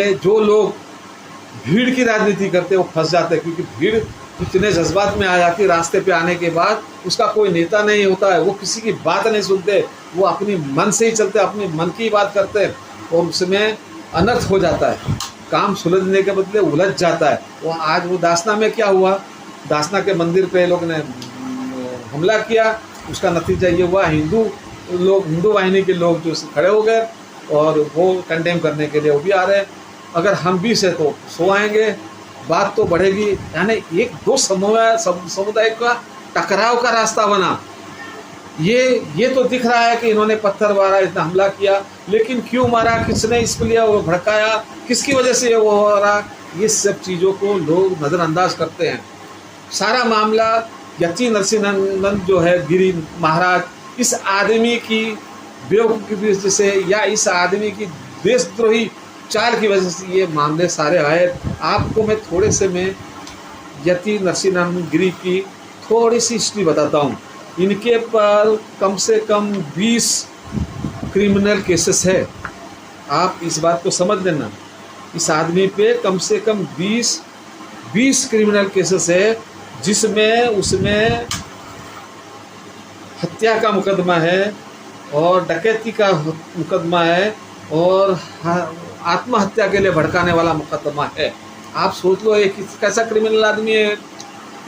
जो लोग भीड़ की राजनीति करते हैं वो फंस जाते हैं, क्योंकि भीड़ इतने जज्बात में आ जाती है रास्ते पे आने के बाद, उसका कोई नेता नहीं होता है, वो किसी की बात नहीं सुनते, वो अपनी मन से ही चलते, अपनी मन की बात करते हैं और उसमें अनर्थ हो जाता है, काम सुलझने के बदले उलझ जाता है। वो आज वो दासना में क्या हुआ, दासना के मंदिर पे लोग ने हमला किया, उसका नतीजा ये हुआ हिंदू वाहिनी के लोग जो खड़े हो गए और वो कंडेम करने के लिए वो भी आ रहे हैं। अगर हम भी से तो सो आएंगे, बात तो बढ़ेगी। यानी एक दो समुदाय का टकराव का रास्ता बना। ये तो दिख रहा है कि इन्होंने पत्थर मारा, इतना हमला किया, लेकिन क्यों मारा, किसने इसके लिए वो भड़काया, किसकी वजह से वो हो रहा, ये सब चीज़ों को लोग नज़रअंदाज करते हैं। सारा मामला यति नरसिंहानंद जो है गिरी महाराज, इस आदमी की बेवकूफ़ी की वजह से या इस आदमी की देशद्रोही चाल की वजह से ये मामले सारे आए। आपको मैं थोड़े से में यति नरसिंहानंद गिरी की थोड़ी सी हिस्ट्री बताता हूँ। इनके पर कम से कम 20 क्रिमिनल केसेस है। आप इस बात को समझ लेना, इस आदमी पे कम से कम 20 क्रिमिनल केसेस है, जिसमें उसमें हत्या का मुकदमा है और डकैती का मुकदमा है और आत्महत्या के लिए भड़काने वाला मुकदमा है। आप सोच लो एक कैसा क्रिमिनल आदमी है।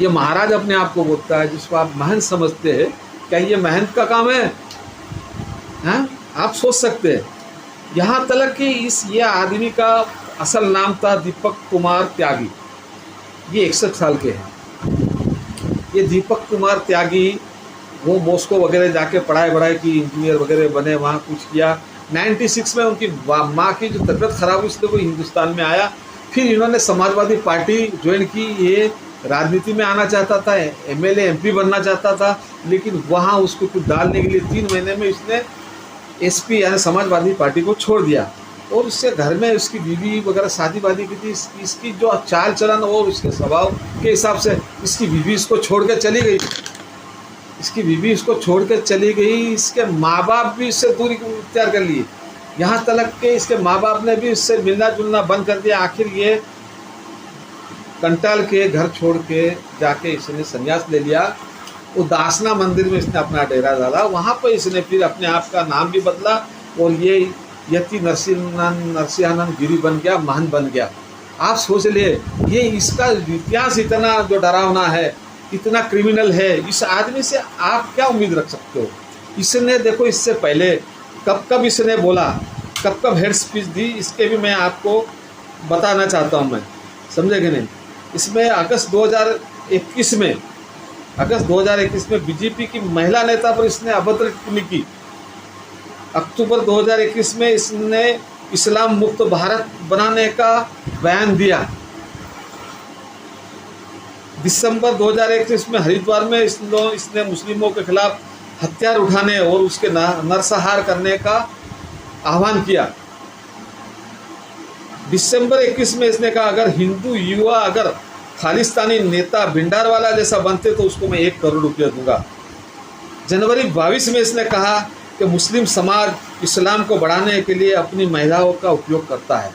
ये महाराज अपने आप को बोलता है, जिसको आप महंत समझते हैं। क्या ये महंत का काम है? हाँ, आप सोच सकते हैं। यहाँ तक कि ये आदमी का असल नाम था दीपक कुमार त्यागी। ये 61 साल के हैं। ये दीपक कुमार त्यागी वो मॉस्को वगैरह जाके पढ़ाई की, इंजीनियर वगैरह बने, वहाँ कुछ किया। 96 में उनकी माँ की जो तबीयत खराब हुई, इसलिए वो हिंदुस्तान में आया। फिर इन्होंने समाजवादी पार्टी ज्वाइन की। ये राजनीति में आना चाहता था, एमएलए एमपी बनना चाहता था, लेकिन वहाँ उसको कुछ डालने के लिए 3 महीने में इसने एसपी यानी समाजवादी पार्टी को छोड़ दिया। और उससे घर में उसकी बीवी वगैरह शादी वादी की थी। इसकी जो चाल चलन और उसके स्वभाव के हिसाब से इसकी बीवी इसको छोड़ के चली गई। इसके माँ बाप भी इससे दूरी इख्तियार कर लिए। यहाँ तक के इसके माँ बाप ने भी इससे मिलना जुलना बंद कर दिया। आखिर ये कंटाल के घर छोड़ के जाके इसने संन्यास ले लिया। उदासना मंदिर में इसने अपना डेरा डाला। वहाँ पर इसने फिर अपने आप का नाम भी बदला और ये यति नरसिंहानंद गिरी बन गया, महंत बन गया। आप सोच लिए, ये इसका इतिहास इतना जो डरावना है, इतना क्रिमिनल है, इस आदमी से आप क्या उम्मीद रख सकते हो? इसने देखो, इससे पहले कब इसने बोला, कब हेड स्पीच दी, इसके भी मैं आपको बताना चाहता हूँ। मैं समझे कि नहीं? इसमें अगस्त 2021 में बीजेपी की महिला नेता पर इसने अभद्र टिप्पणी की। अक्टूबर 2021 में इसने इस्लाम मुक्त भारत बनाने का बयान दिया। दिसंबर 2021 में हरिद्वार में इसने मुस्लिमों के खिलाफ हथियार उठाने और उसके नरसंहार करने का आह्वान किया। दिसंबर 21 में इसने कहा, अगर हिंदू युवा अगर खालिस्तानी नेता भिंडारवाला जैसा बनते तो उसको मैं 1 करोड़ रुपया दूंगा। जनवरी 22 में इसने कहा कि मुस्लिम समाज इस्लाम को बढ़ाने के लिए अपनी महिलाओं का उपयोग करता है।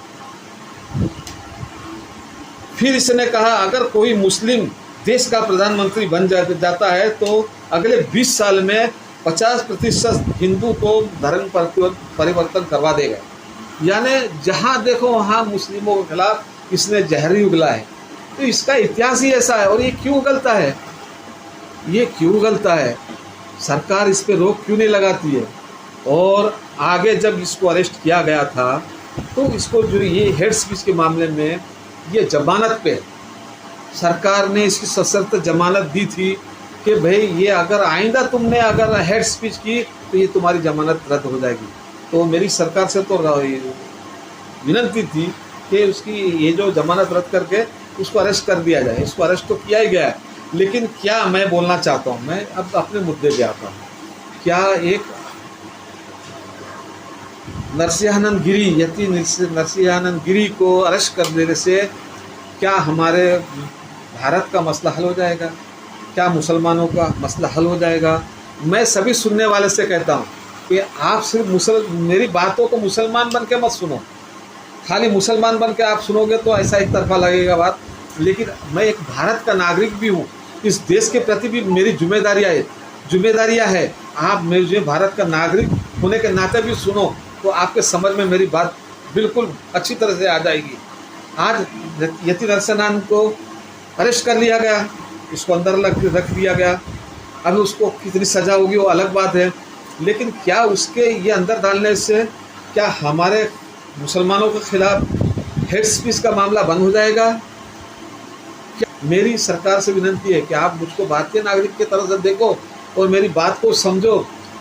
फिर इसने कहा, अगर कोई मुस्लिम देश का प्रधानमंत्री बन जाता है तो अगले 20 साल में 50% हिंदू को धर्म परिवर्तन करवा देगा। यानी जहाँ देखो वहाँ मुस्लिमों के खिलाफ इसने जहर उगला है। तो इसका इतिहास ही ऐसा है। और ये क्यों उगलता है? सरकार इस पे रोक क्यों नहीं लगाती है? और आगे जब इसको अरेस्ट किया गया था तो इसको जो ये हेड स्पीच के मामले में ये जमानत पे सरकार ने इसकी सशर्त जमानत दी थी कि भाई ये अगर आइंदा तुमने अगर हेड स्पीच की तो ये तुम्हारी जमानत रद्द हो जाएगी। तो मेरी सरकार से तो विनती थी कि उसकी ये जो जमानत रद्द करके उसको अरेस्ट कर दिया जाए। इसको अरेस्ट तो किया ही गया है, लेकिन क्या मैं बोलना चाहता हूँ, मैं अब अपने मुद्दे पे आता हूँ। क्या एक यति नरसिंहानंद गिरी को अरेस्ट कर देने से क्या हमारे भारत का मसला हल हो जाएगा? क्या मुसलमानों का मसला हल हो जाएगा? मैं सभी सुनने वाले से कहता हूँ कि आप सिर्फ मेरी बातों को मुसलमान बन के मत सुनो, खाली मुसलमान बन के आप सुनोगे तो ऐसा एक तरफा लगेगा बात, लेकिन मैं एक भारत का नागरिक भी हूँ, इस देश के प्रति भी मेरी जिम्मेदारियाँ है। आप मुझे भारत का नागरिक होने के नाते भी सुनो तो आपके समझ में मेरी बात बिल्कुल अच्छी तरह से आ जाएगी। आज यति नरसनान को अरेस्ट कर लिया गया, इसको अंदर रख दिया गया, अभी उसको कितनी सज़ा होगी वो अलग बात है, लेकिन क्या उसके ये अंदर डालने से क्या हमारे मुसलमानों के खिलाफ हेट स्पीच का मामला बंद हो जाएगा? क्या मेरी सरकार से विनती है कि आप मुझको भारतीय नागरिक की तरह से देखो और मेरी बात को समझो।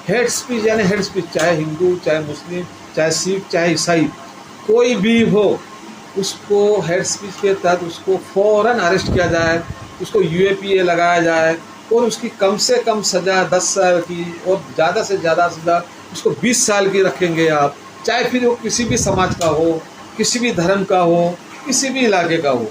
हेट स्पीच यानी हेट स्पीच, चाहे हिंदू, चाहे मुस्लिम, चाहे सिख, चाहे ईसाई, कोई भी हो, उसको हेट स्पीच के तहत उसको फ़ौरन अरेस्ट किया जाए, उसको UAPA लगाया जाए और उसकी कम से कम सज़ा 10 साल की और ज़्यादा से ज़्यादा सज़ा उसको 20 साल की रखेंगे आप, चाहे फिर वो किसी भी समाज का हो, किसी भी धर्म का हो, किसी भी इलाके का हो,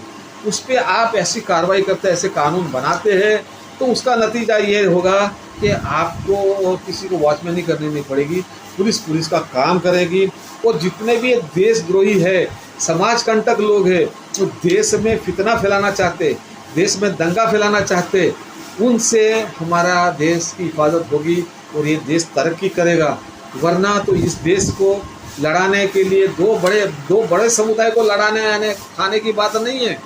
उस पर आप ऐसी कार्रवाई करते, ऐसे कानून बनाते हैं तो उसका नतीजा ये होगा कि आपको और किसी को वॉचमैनी करनी नहीं पड़ेगी, पुलिस का काम करेगी। और जितने भी देशद्रोही है, समाज कंटक लोग हैं, जो देश में फितना फैलाना चाहते, देश में दंगा फैलाना चाहते, उनसे हमारा देश की हिफाजत होगी और ये देश तरक्की करेगा। वरना तो इस देश को लड़ाने के लिए दो बड़े समुदाय को लड़ाने खाने की बात नहीं है।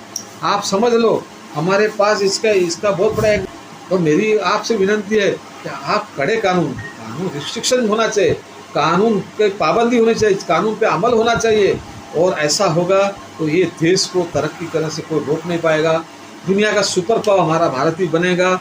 आप समझ लो, हमारे पास इसका बहुत बड़ा एक, और मेरी आपसे विनती है कि आप कड़े कानून रिस्ट्रिक्शन होना चाहिए, कानून पे पाबंदी होनी चाहिए, कानून पे अमल होना चाहिए, और ऐसा होगा तो ये देश को तरक्की करने से कोई रोक नहीं पाएगा। दुनिया का सुपर पावर हमारा भारत ही बनेगा।